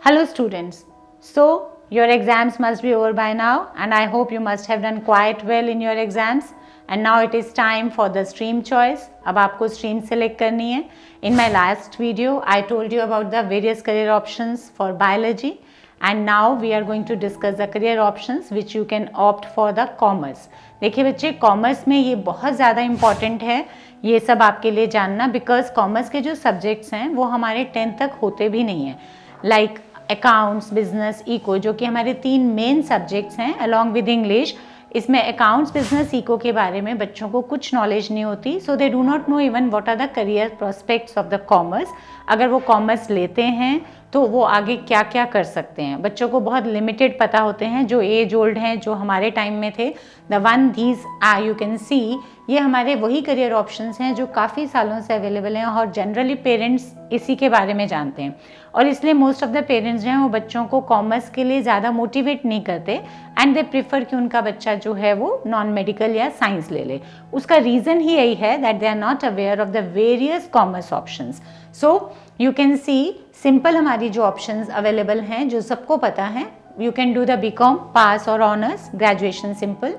Hello students. So your exams must be over by now and I hope you must have done quite well in your exams and now it is time for the stream choice. अब आपको stream select करनी है. In my last video I told you about the various career options for biology and now we are going to discuss the career options which you can opt for the commerce. देखिए बच्चे, commerce में ये बहुत ज़्यादा important है ये सब आपके लिए जानना, बिकॉज कॉमर्स के जो सब्जेक्ट्स हैं वो हमारे 10th तक होते भी नहीं हैं. लाइक अकाउंट्स, बिजनेस, इको, जो कि हमारे 3 मेन सब्जेक्ट्स हैं अलॉन्ग विद इंग्लिश. इसमें अकाउंट्स, बिजनेस, इको के बारे में बच्चों को कुछ नॉलेज नहीं होती. So they do not know even what are the career prospects of the commerce. अगर वो कॉमर्स लेते हैं तो वो आगे क्या क्या कर सकते हैं. बच्चों को बहुत लिमिटेड पता होते हैं जो एज ओल्ड हैं, जो हमारे टाइम में थे. The one these you can सी, ये हमारे वही करियर ऑप्शंस हैं जो काफ़ी सालों से अवेलेबल हैं और जनरली पेरेंट्स इसी के बारे में जानते हैं. और इसलिए मोस्ट ऑफ द पेरेंट्स जो हैं वो बच्चों को कॉमर्स के लिए ज़्यादा मोटिवेट नहीं करते एंड दे प्रिफर कि उनका बच्चा जो है वो नॉन मेडिकल या साइंस ले ले. उसका रीज़न ही यही है that they are not aware of the various commerce options. So you can see simple हमारी जो ऑप्शंस अवेलेबल हैं जो सबको पता है. You can do the BCom pass और honours, graduation simple.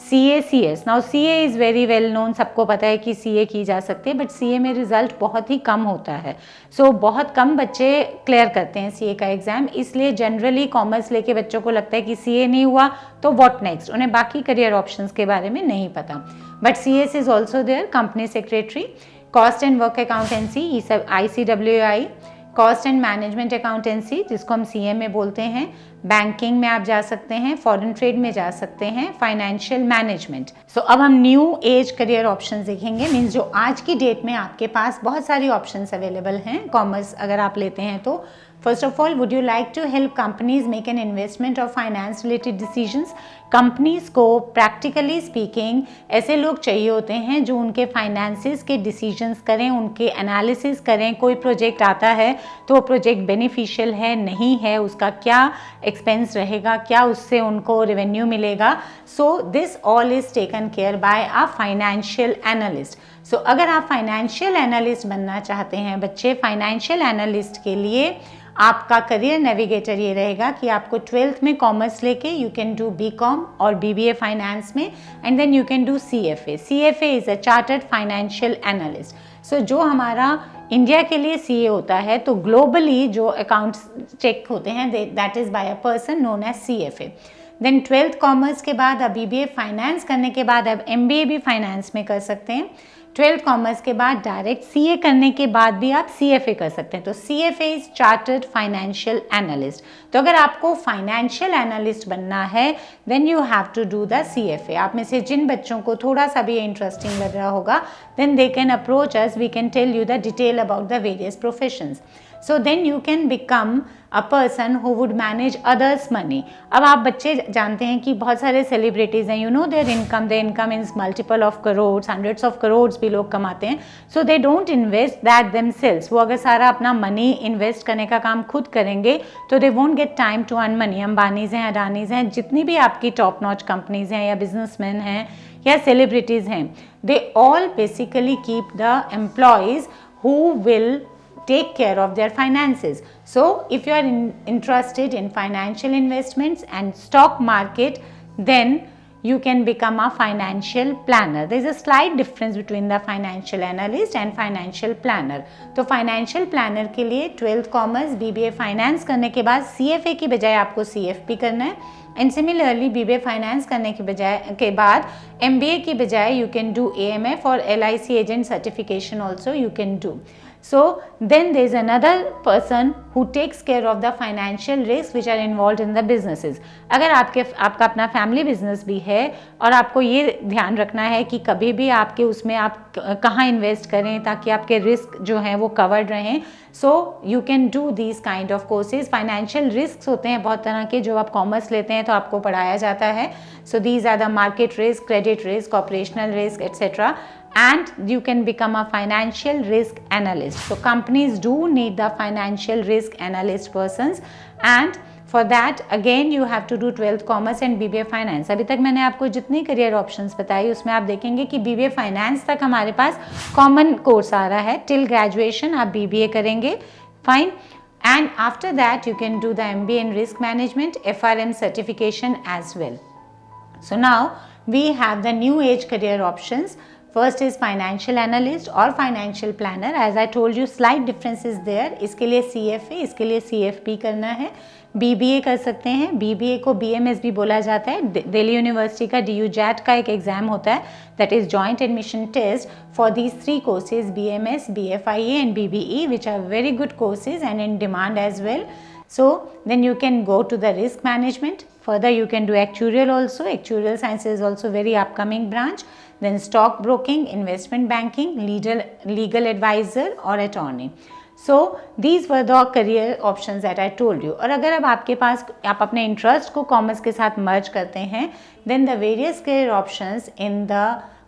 CA, CS. Now CA is very well known, सबको पता है कि CA की जा सकती है, बट CA में रिजल्ट बहुत ही कम होता है. सो बहुत कम बच्चे क्लियर करते हैं CA का एग्ज़ाम. इसलिए जनरली कॉमर्स लेके बच्चों को लगता है कि CA नहीं हुआ तो व्हाट नेक्स्ट. उन्हें बाकी करियर ऑप्शंस के बारे में नहीं पता. But CS is also there. Company secretary, cost and work accountancy, ये सब ICWI, cost and management accountancy जिसको हम CA में बोलते हैं. बैंकिंग में आप जा सकते हैं, फॉरेन ट्रेड में जा सकते हैं, फाइनेंशियल मैनेजमेंट. सो अब हम न्यू एज करियर ऑप्शंस देखेंगे. मीन्स जो आज की डेट में आपके पास बहुत सारी ऑप्शंस अवेलेबल हैं कॉमर्स अगर आप लेते हैं तो. First of all, would you like to help companies make an investment और फाइनेंस रिलेटेड डिसीजंस. कंपनीज को प्रैक्टिकली स्पीकिंग ऐसे लोग चाहिए होते हैं जो उनके फाइनेंसिस के डिसीजंस करें, उनके एनालिसिस करें. कोई प्रोजेक्ट आता है तो वो प्रोजेक्ट बेनिफिशियल है नहीं है, उसका क्या एक्सपेंस रहेगा, क्या उससे उनको रेवेन्यू मिलेगा. So this all is taken care by a financial analyst. So अगर आप फाइनेंशियल एनालिस्ट बनना चाहते हैं बच्चे, फाइनेंशियल एनालिस्ट के लिए आपका करियर नेविगेटर ये रहेगा कि आपको 12th में कॉमर्स लेके यू कैन डू BCom और BBA फाइनेंस में and then you can do CFA. CFA is a chartered financial analyst. So जो हमारा इंडिया के लिए CA होता है तो ग्लोबली जो अकाउंट्स चेक होते हैं that is by a person known as CFA. Then 12th commerce के बाद अब BBA फाइनेंस करने के बाद अब MBA भी फाइनेंस में कर सकते हैं. 12th कॉमर्स के बाद डायरेक्ट CA करने के बाद भी आप CFA कर सकते हैं. तो CFA is chartered financial analyst. तो अगर आपको फाइनेंशियल एनालिस्ट बनना है then you have to do the CFA. आप में से जिन बच्चों को थोड़ा सा भी इंटरेस्टिंग लग रहा होगा then they can approach us, we can tell you the detail about the various professions. So then you can become a person who would manage others' money. अब आप बच्चे जानते हैं कि बहुत सारे सेलिब्रिटीज़ हैं, you know their income is multiple of crores, hundreds of crores भी लोग कमाते हैं. So they don't invest that themselves. वो अगर सारा अपना मनी इन्वेस्ट करने का काम खुद करेंगे तो they won't get time to earn money. अंबानीज़ हैं, अडानीज़ हैं, जितनी भी आपकी टॉप नॉच कंपनीज़ हैं या बिजनेसमैन हैं या सेलिब्रिटीज़ हैं, they all basically keep the employees who will take care of their finances. So if you are interested in financial investments and stock market, then you can become a financial planner. There is a slight difference between the financial analyst and financial planner. तो financial planner के लिए 12th commerce BBA finance करने के बाद CFA की बजाय आपको CFP करना है. And similarly BBA finance करने के बाद MBA की बजाय you can do AMF or LIC agent certification also you can do. So then there is another person who takes care of the financial risks which are involved in the businesses. अगर आपका अपना family business भी है और आपको ये ध्यान रखना है कि कभी भी आपके उसमें आप कहाँ इन्वेस्ट करें ताकि आपके रिस्क जो हैं वो कवर्ड रहें, सो you can do these kind of courses. Financial risk होते हैं बहुत तरह के जो आप कॉमर्स लेते हैं तो आपको पढ़ाया जाता है. So these are the market risk, credit risk, operational risk etcetera. And you can become a financial risk analyst. So companies do need the financial risk analyst persons and for that again you have to do 12th commerce and BBA finance. अभी तक मैंने आपको जितनी career options बताई उसमें आप देखेंगे कि BBA फाइनेंस तक हमारे पास कॉमन कोर्स आ रहा है. टिल ग्रेजुएशन आप BBA करेंगे, fine. and after that you can do the MBA in risk management, FRM certification as well. So now we have the new age career options. First is financial analyst or financial planner. As I told you, slight difference is there. इसके लिए CFA, इसके लिए CFP करना है. BBA कर सकते हैं. BBA को BMS भी बोला जाता है. दिल्ली यूनिवर्सिटी का DUJAT का एक एग्जाम होता है, that is joint admission test for these 3 courses, BMS, BFIA and BBE, which are very good courses and in demand as well. So then you can go to the risk management. Further you can do actuarial also. Actuarial science is also very upcoming branch. Then stock broking, investment banking, legal advisor or attorney. So these were the career options that I told you. और अगर अब आपके पास आप अपने interest को commerce के साथ मर्ज करते हैं, then the various career options in the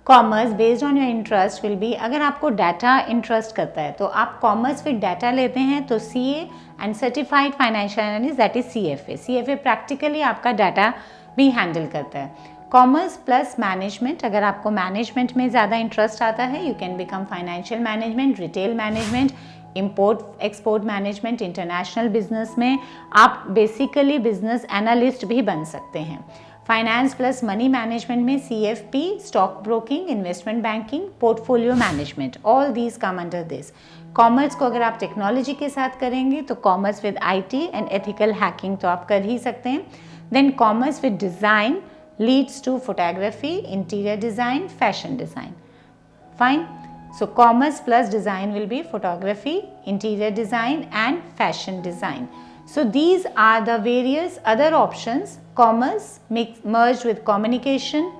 commerce based on your interest will be, अगर आपको डाटा इंटरेस्ट करता है तो आप कॉमर्स विद डाटा लेते हैं तो CA and certified financial analyst, that is CFA. CFA practically आपका डाटा भी हैंडल करता है. कॉमर्स प्लस मैनेजमेंट, अगर आपको मैनेजमेंट में ज़्यादा इंटरेस्ट आता है, you can become financial management, retail management, import export management, international business में आप बेसिकली बिजनेस एनालिस्ट भी बन सकते हैं. फाइनेंस प्लस मनी मैनेजमेंट में CFP, stock broking, investment banking, portfolio management, all these come under this. Commerce को अगर आप टेक्नोलॉजी के साथ करेंगे तो commerce with IT and ethical hacking तो आप कर ही सकते हैं. Then commerce with design leads to photography, interior design, fashion design. Fine. So commerce plus design will be photography, interior design and fashion design. So these are the various other options. Commerce merged with communication,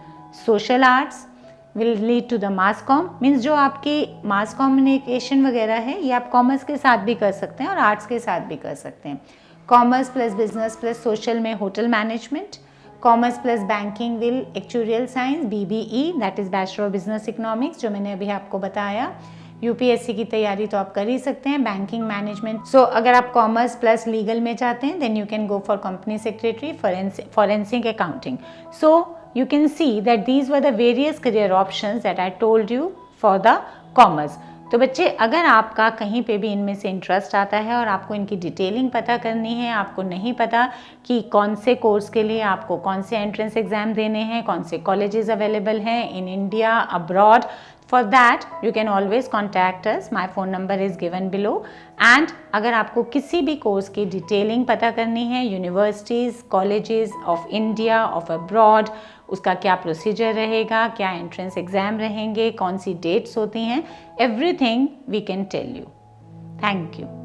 social arts will lead to the mass comm. Means जो आपकी mass communication वगैरह है ये आप commerce के साथ भी कर सकते हैं और arts के साथ भी कर सकते हैं. Commerce plus business plus social में hotel management. Commerce plus banking will actuarial science, BBE that is bachelor of business economics, जो मैंने अभी आपको बताया. UPSC की तैयारी तो आप कर ही सकते हैं. Banking management. सो अगर आप कॉमर्स प्लस लीगल में चाहते हैं then you can go for company secretary, forensic accounting. So you can see that these were the various career options that I told you for the commerce. तो बच्चे अगर आपका कहीं पे भी इनमें से इंटरेस्ट आता है और आपको इनकी डिटेलिंग पता करनी है, आपको नहीं पता कि कौन से कोर्स के लिए आपको कौन से एंट्रेंस एग्ज़ाम देने हैं, कौन से कॉलेजेस अवेलेबल हैं in India, abroad, for that you can always contact us. My phone number is given below. And अगर आपको किसी भी कोर्स की डिटेलिंग पता करनी है, universities, colleges of India, of abroad, उसका क्या प्रोसीजर रहेगा, क्या एंट्रेंस एग्ज़ाम रहेंगे, कौन सी डेट्स होती हैं, everything we can tell you. Thank you.